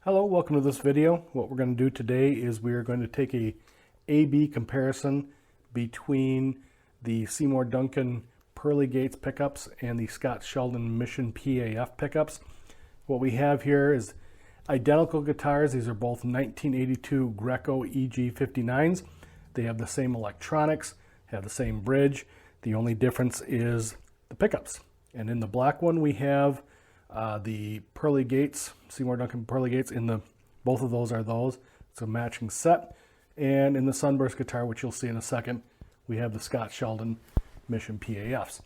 Hello, welcome to this video. What we're going to do today is we are going to take a A-B comparison between the Seymour Duncan Pearly Gates pickups and the Scott Sheldon Mission PAF pickups. What we have here is identical guitars. These are both 1982 Greco EG59s. They have the same electronics, have the same bridge. The only difference is the pickups. And in the black one we have the Pearly Gates, Seymour Duncan Pearly Gates. Both of those are those. It's a matching set. And in the Sunburst guitar, which you'll see in a second, we have the Scott Sheldon Mission PAFs.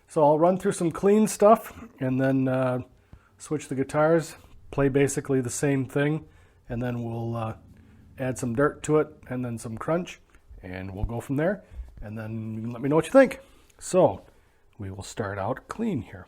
So I'll run through some clean stuff and then switch the guitars, play basically the same thing, and then we'll add some dirt to it and then some crunch, and we'll go from there. And then you can let me know what you think. So we will start out clean here.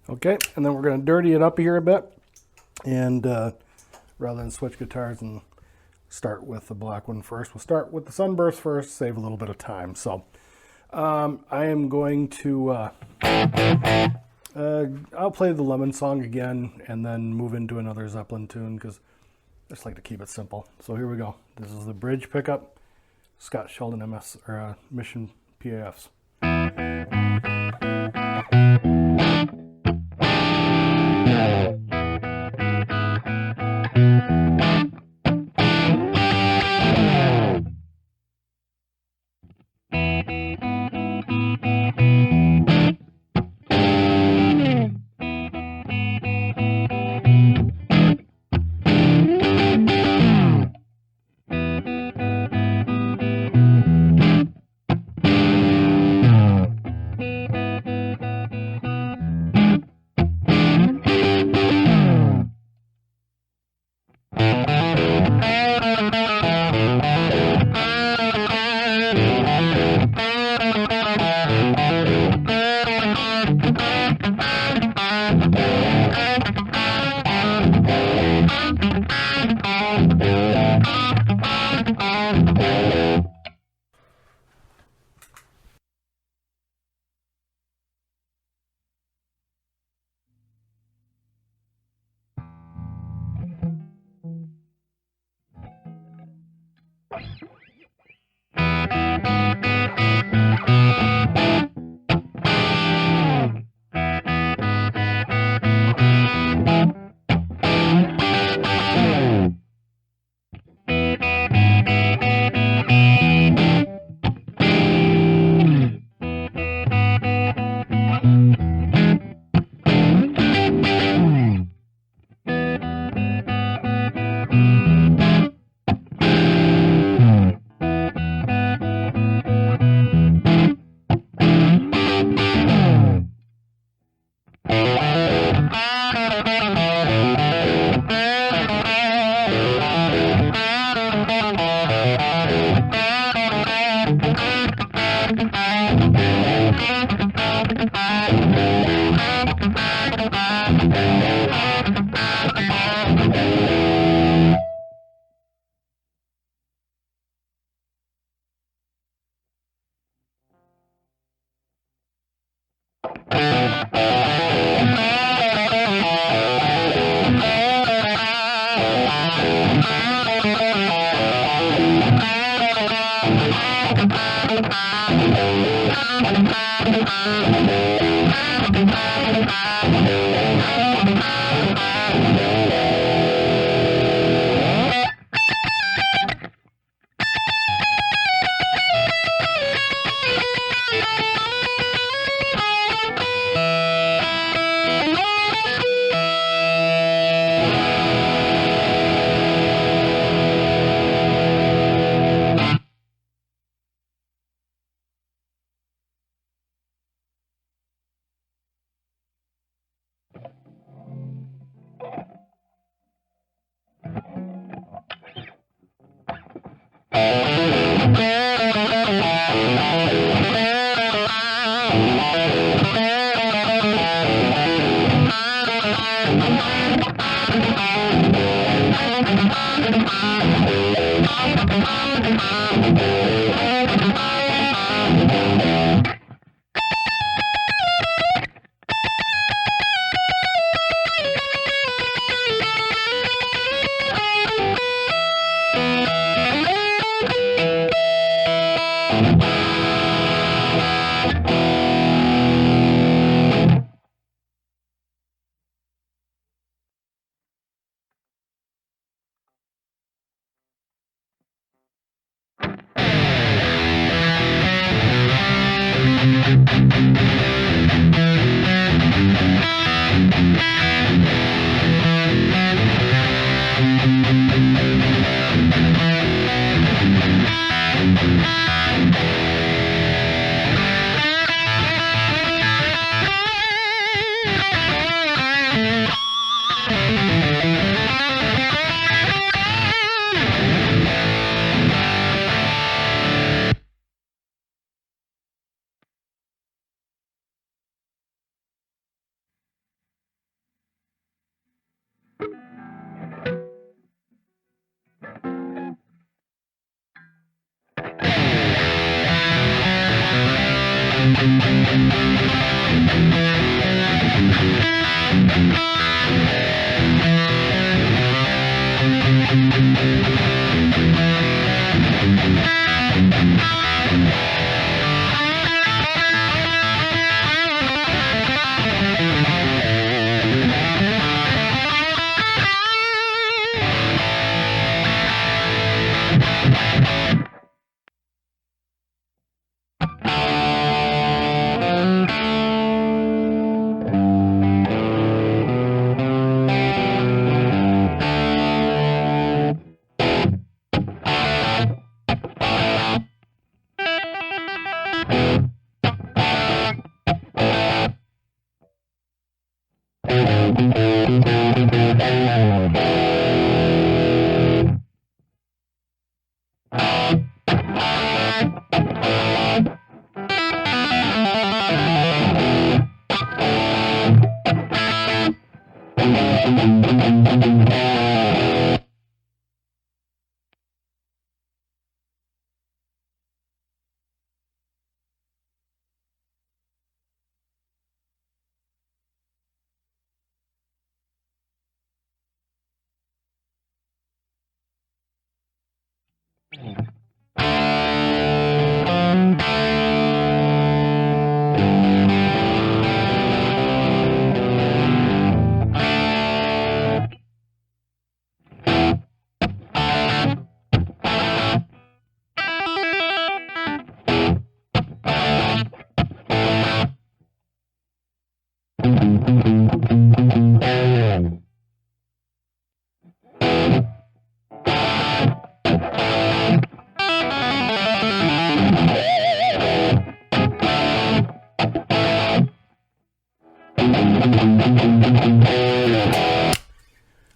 Okay, and then we're going to dirty it up here a bit, and rather than switch guitars and start with the black one first, we'll start with the Sunburst first, save a little bit of time. So I am going to, I'll play the Lemon Song again and then move into another Zeppelin tune because I just like to keep it simple. So here we go. This is the bridge pickup, Scott Sheldon Mission PAFs.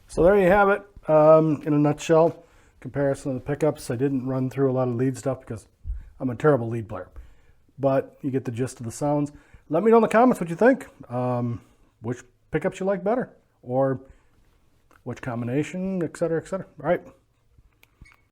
So there you have it. In a nutshell, comparison of the pickups. I didn't run through a lot of lead stuff because I'm a terrible lead player. But you get the gist of the sounds. Let me know in the comments what you think. Which pickups you like better, or which combination, etc., etc. All right.